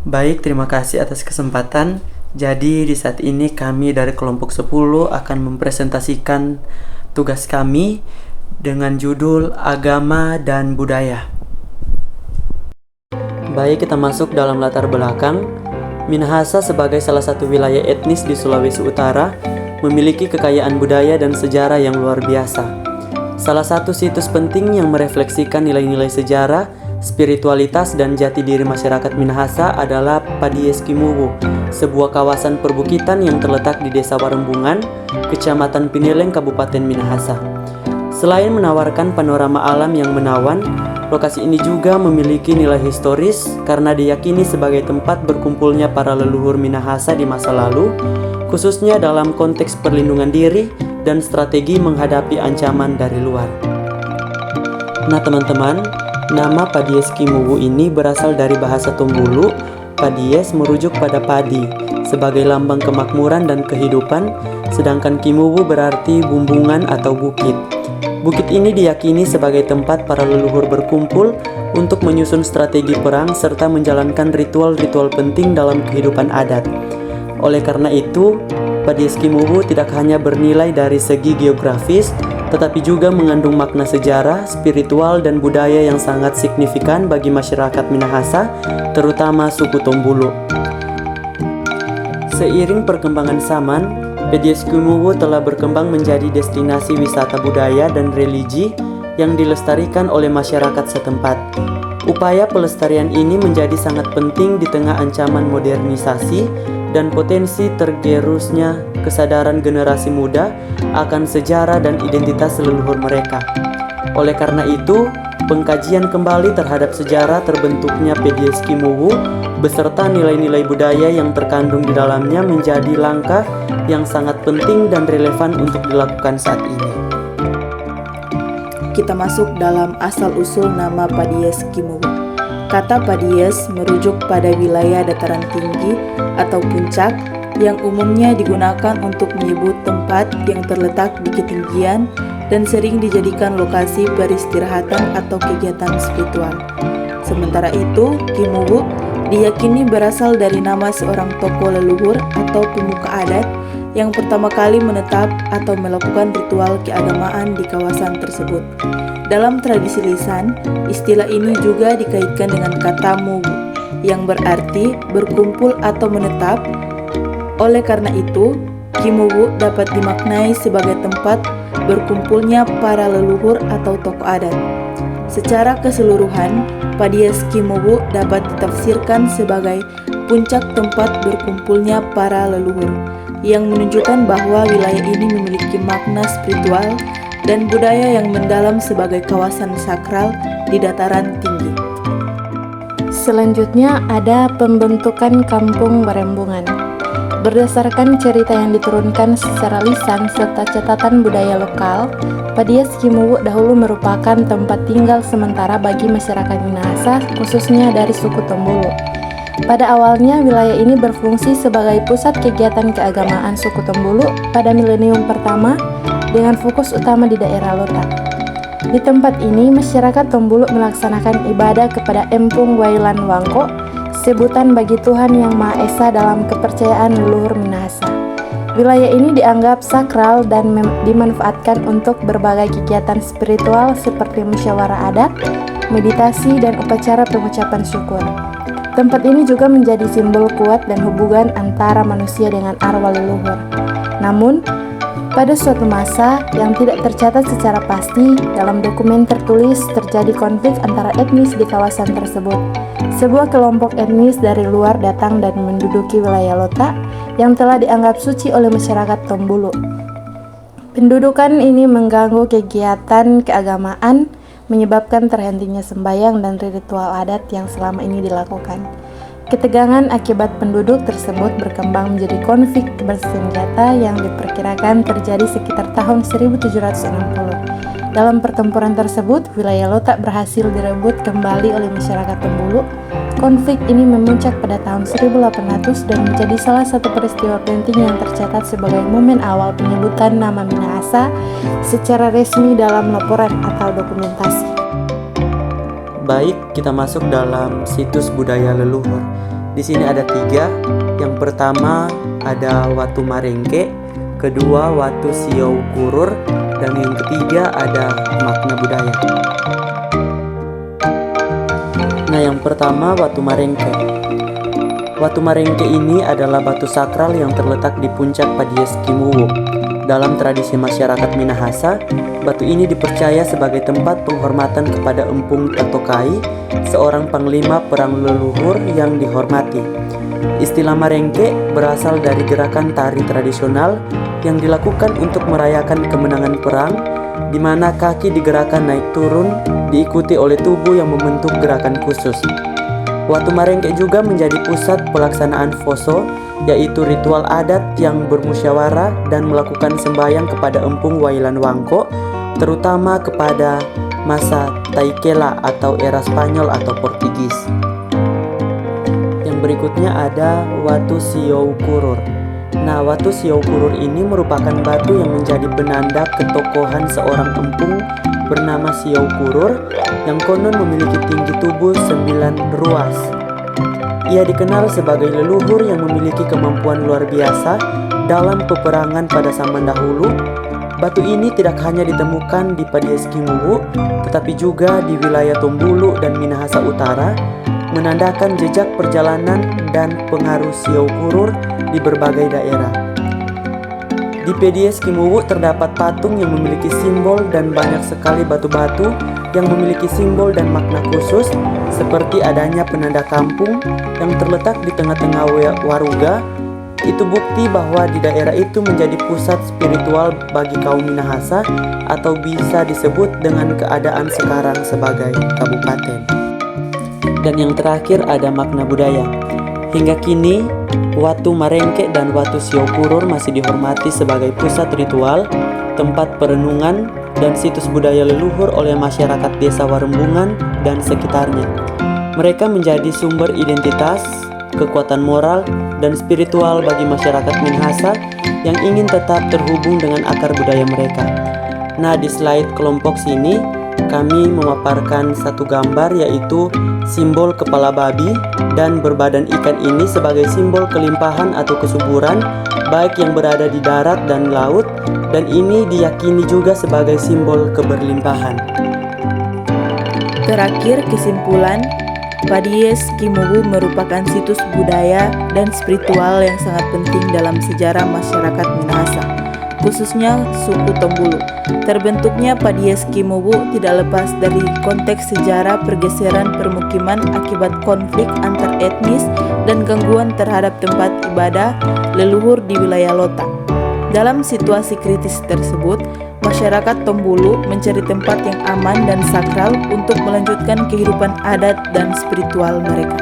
Baik, terima kasih atas kesempatan. Jadi di saat ini kami dari kelompok 10 akan mempresentasikan tugas kami dengan judul Agama dan Budaya. Baik, kita masuk dalam latar belakang. Minahasa sebagai salah satu wilayah etnis di Sulawesi Utara memiliki kekayaan budaya dan sejarah yang luar biasa. Salah satu situs penting yang merefleksikan nilai-nilai sejarah, spiritualitas, dan jati diri masyarakat Minahasa adalah Padies Kimuwu, sebuah kawasan perbukitan yang terletak di Desa Warembungan, Kecamatan Pineleng, Kabupaten Minahasa. Selain menawarkan panorama alam yang menawan, lokasi ini juga memiliki nilai historis karena diyakini sebagai tempat berkumpulnya para leluhur Minahasa di masa lalu, khususnya dalam konteks perlindungan diri dan strategi menghadapi ancaman dari luar. Nah teman-teman, nama Padies Kimuwu ini berasal dari bahasa Tombulu. Padies merujuk pada padi sebagai lambang kemakmuran dan kehidupan, sedangkan Kimuwu berarti bumbungan atau bukit. Bukit ini diyakini sebagai tempat para leluhur berkumpul untuk menyusun strategi perang serta menjalankan ritual-ritual penting dalam kehidupan adat. Oleh karena itu, Padies Kimuwu tidak hanya bernilai dari segi geografis, tetapi juga mengandung makna sejarah, spiritual, dan budaya yang sangat signifikan bagi masyarakat Minahasa, terutama suku Tombulu. Seiring perkembangan zaman, Padies Kimuwu telah berkembang menjadi destinasi wisata budaya dan religi yang dilestarikan oleh masyarakat setempat. Upaya pelestarian ini menjadi sangat penting di tengah ancaman modernisasi dan potensi tergerusnya kesadaran generasi muda akan sejarah dan identitas leluhur mereka. Oleh karena itu, pengkajian kembali terhadap sejarah terbentuknya Padies Kimuwu beserta nilai-nilai budaya yang terkandung di dalamnya menjadi langkah yang sangat penting dan relevan untuk dilakukan saat ini. Kita masuk dalam asal-usul nama Padies Kimuwu. Kata Padies merujuk pada wilayah dataran tinggi atau puncak yang umumnya digunakan untuk menyebut tempat yang terletak di ketinggian dan sering dijadikan lokasi peristirahatan atau kegiatan spiritual. Sementara itu, Kimuwu diyakini berasal dari nama seorang tokoh leluhur atau pemuka adat yang pertama kali menetap atau melakukan ritual keagamaan di kawasan tersebut. Dalam tradisi lisan, istilah ini juga dikaitkan dengan kata muwu, yang berarti berkumpul atau menetap. Oleh karena itu, Kimuwu dapat dimaknai sebagai tempat berkumpulnya para leluhur atau tokoh adat. Secara keseluruhan, Padies Kimuwu dapat ditafsirkan sebagai puncak tempat berkumpulnya para leluhur, yang menunjukkan bahwa wilayah ini memiliki makna spiritual dan budaya yang mendalam sebagai kawasan sakral di dataran tinggi. Selanjutnya ada pembentukan Kampung Warembungan. Berdasarkan cerita yang diturunkan secara lisan serta catatan budaya lokal, Padies Kimuwu dahulu merupakan tempat tinggal sementara bagi masyarakat Minahasa, khususnya dari suku Tombulu. Pada awalnya, wilayah ini berfungsi sebagai pusat kegiatan keagamaan suku Tombulu pada milenium pertama dengan fokus utama di daerah Lota. Di tempat ini, masyarakat Tombulu melaksanakan ibadah kepada Empung Wailan Wangko, sebutan bagi Tuhan Yang Maha Esa dalam kepercayaan leluhur Minahasa. Wilayah ini dianggap sakral dan dimanfaatkan untuk berbagai kegiatan spiritual seperti musyawarah adat, meditasi, dan upacara pengucapan syukur. Tempat ini juga menjadi simbol kuat dan hubungan antara manusia dengan arwah leluhur. Namun, pada suatu masa yang tidak tercatat secara pasti, dalam dokumen tertulis terjadi konflik antara etnis di kawasan tersebut. Sebuah kelompok etnis dari luar datang dan menduduki wilayah Lota yang telah dianggap suci oleh masyarakat Tombulu. Pendudukan ini mengganggu kegiatan keagamaan, menyebabkan terhentinya sembahyang dan ritual adat yang selama ini dilakukan. Ketegangan akibat penduduk tersebut berkembang menjadi konflik bersenjata yang diperkirakan terjadi sekitar tahun 1760. Dalam pertempuran tersebut, wilayah Lota berhasil direbut kembali oleh masyarakat Tombulu. Konflik ini memuncak pada tahun 1800 dan menjadi salah satu peristiwa penting yang tercatat sebagai momen awal penyebutan nama Minahasa secara resmi dalam laporan atau dokumentasi. Baik, kita masuk dalam situs budaya leluhur. Di sini ada 3. Yang pertama ada Watu Marengke, kedua Watu Siau Kurur, dan yang ketiga ada makna budaya. Nah, yang pertama Watu Marengke. Watu Marengke ini adalah batu sakral yang terletak di puncak Padies Kimuwu. Dalam tradisi masyarakat Minahasa, batu ini dipercaya sebagai tempat penghormatan kepada Empung Tatokai, seorang panglima perang leluhur yang dihormati. Istilah Marengke berasal dari gerakan tari tradisional yang dilakukan untuk merayakan kemenangan perang, di mana kaki digerakkan naik turun diikuti oleh tubuh yang membentuk gerakan khusus. Watu Marengke juga menjadi pusat pelaksanaan Foso, yaitu ritual adat yang bermusyawarah dan melakukan sembahyang kepada Empung Wailan Wangko, terutama kepada masa Taikela atau era Spanyol atau Portugis. Yang berikutnya ada Watu Siau Kurur. Nah, Watu Siau Kurur ini merupakan batu yang menjadi penanda ketokohan seorang empung bernama Siau Kurur yang konon memiliki tinggi tubuh 9 ruas. Ia dikenal sebagai leluhur yang memiliki kemampuan luar biasa dalam peperangan pada zaman dahulu. Batu ini tidak hanya ditemukan di Padies Kimuwu, tetapi juga di wilayah Tombulu dan Minahasa Utara, menandakan jejak perjalanan dan pengaruh Siau Kurur di berbagai daerah. Di Padies Kimuwu terdapat patung yang memiliki simbol dan banyak sekali batu-batu yang memiliki simbol dan makna khusus, seperti adanya penanda kampung yang terletak di tengah-tengah waruga. Itu bukti bahwa di daerah itu menjadi pusat spiritual bagi kaum Minahasa, atau bisa disebut dengan keadaan sekarang sebagai kabupaten. Dan yang terakhir ada makna budaya. Hingga kini, Watu Marengke dan Watu Siau Kurur masih dihormati sebagai pusat ritual, tempat perenungan, dan situs budaya leluhur oleh masyarakat desa Warembungan dan sekitarnya. Mereka menjadi sumber identitas, kekuatan moral, dan spiritual bagi masyarakat Minahasa yang ingin tetap terhubung dengan akar budaya mereka. Nah, di slide kelompok sini, kami memaparkan satu gambar, yaitu simbol kepala babi dan berbadan ikan ini sebagai simbol kelimpahan atau kesuburan, baik yang berada di darat dan laut, dan ini diyakini juga sebagai simbol keberlimpahan. Terakhir, kesimpulan, Padies Kimuwu merupakan situs budaya dan spiritual yang sangat penting dalam sejarah masyarakat Minahasa, khususnya suku Tombulu. Terbentuknya Padies Kimuwu tidak lepas dari konteks sejarah pergeseran permukiman akibat konflik antar etnis dan gangguan terhadap tempat ibadah leluhur di wilayah Lota. Dalam situasi kritis tersebut, masyarakat Tombulu mencari tempat yang aman dan sakral untuk melanjutkan kehidupan adat dan spiritual mereka.